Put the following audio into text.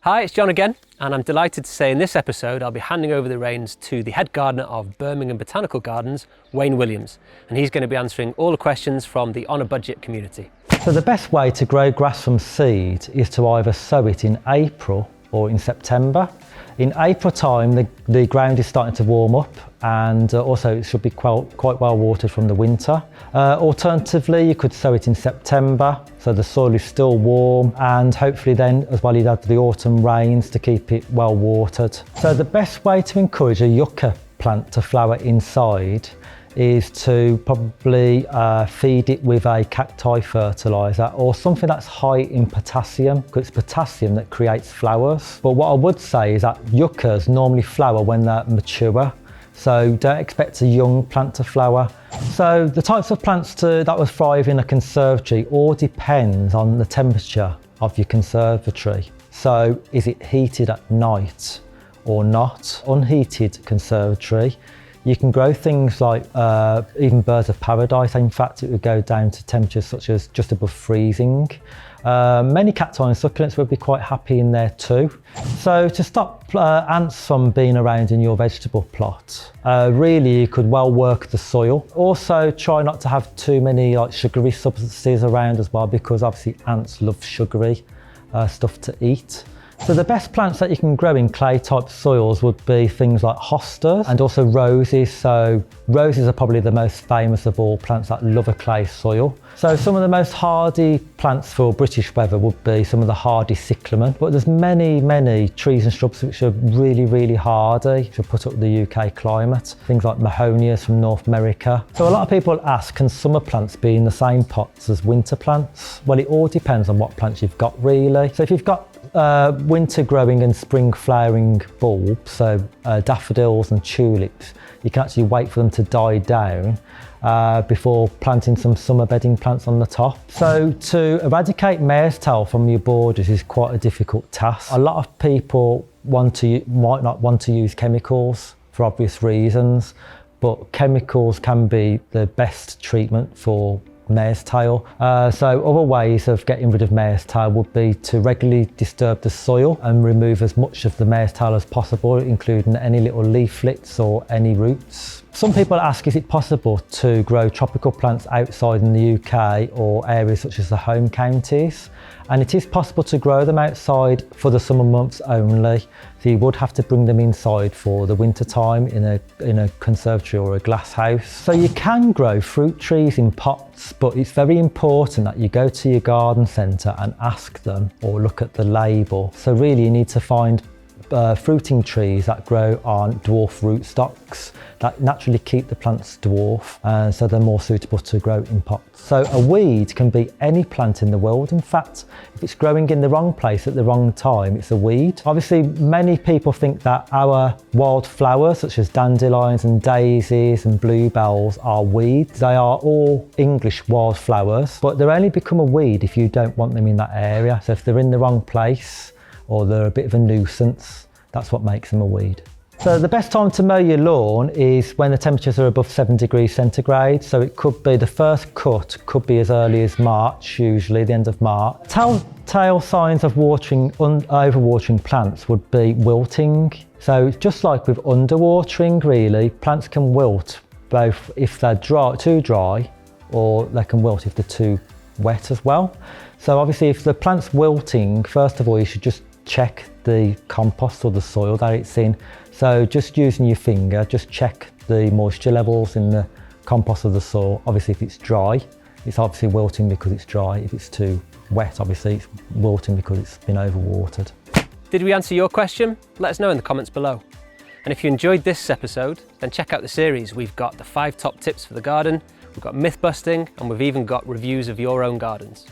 Hi, it's John again, and I'm delighted to say in this episode I'll be handing over the reins to the head gardener of Birmingham Botanical Gardens, Wayne Williams, and he's going to be answering all the questions from the On a Budget community. So the best way to grow grass from seed is to either sow it in April or in September. In April time the ground is starting to warm up, and also it should be quite well watered from the winter. Alternatively, you could sow it in September, so the soil is still warm, and hopefully then as well you'd have the autumn rains to keep it well watered. So the best way to encourage a yucca plant to flower inside is to probably feed it with a cacti fertiliser or something that's high in potassium, because it's potassium that creates flowers. But what I would say is that yuccas normally flower when they're mature, so don't expect a young plant to flower. So the types of plants that will thrive in a conservatory all depends on the temperature of your conservatory. So is it heated at night or not? Unheated conservatory, you can grow things like even birds of paradise. In fact, it would go down to temperatures such as just above freezing. Many cacti and succulents would be quite happy in there too. So to stop ants from being around in your vegetable plot, really you could well work the soil. Also try not to have too many sugary substances around as well, because obviously ants love sugary stuff to eat. So the best plants that you can grow in clay type soils would be things like hostas and also roses. So roses are probably the most famous of all plants that love a clay soil. So some of the most hardy plants for British weather would be some of the hardy cyclamen, but there's many trees and shrubs which are really hardy, which are put up with the UK climate. Things like mahonias from North America. So a lot of people ask, can summer plants be in the same pots as winter plants? Well, it all depends on what plants you've got really. So if you've got winter growing and spring flowering bulbs, so daffodils and tulips, you can actually wait for them to die down before planting some summer bedding plants on the top. So to eradicate mare's tail from your borders is quite a difficult task. A lot of people might not want to use chemicals for obvious reasons, but chemicals can be the best treatment for mare's tail. So other ways of getting rid of mare's tail would be to regularly disturb the soil and remove as much of the mare's tail as possible, including any little leaflets or any roots. Some people ask, is it possible to grow tropical plants outside in the UK or areas such as the home counties? And it is possible to grow them outside for the summer months only. So you would have to bring them inside for the winter time in a conservatory or a glass house. So you can grow fruit trees in pots, but it's very important that you go to your garden centre and ask them or look at the label. So really you need to find fruiting trees that grow on dwarf rootstocks that naturally keep the plants dwarf, so they're more suitable to grow in pots. So a weed can be any plant in the world. In fact, if it's growing in the wrong place at the wrong time, it's a weed. Obviously, many people think that our wild flowers, such as dandelions and daisies and bluebells, are weeds. They are all English wild flowers, but they only become a weed if you don't want them in that area. So if they're in the wrong place or they're a bit of a nuisance, that's what makes them a weed. So the best time to mow your lawn is when the temperatures are above 7 degrees centigrade. So it could be, the first cut could be as early as March, usually the end of March. Telltale signs of overwatering plants would be wilting. So just like with underwatering really, plants can wilt both if they're too dry, or they can wilt if they're too wet as well. So obviously if the plant's wilting, first of all you should just check the compost or the soil that it's in. So just using your finger, just check the moisture levels in the compost or the soil. Obviously if it's dry, it's obviously wilting because it's dry. If it's too wet, obviously it's wilting because it's been overwatered. Did we answer your question? Let us know in the comments below. And if you enjoyed this episode, then check out the series. We've got the 5 top tips for the garden, we've got myth busting, and we've even got reviews of your own gardens.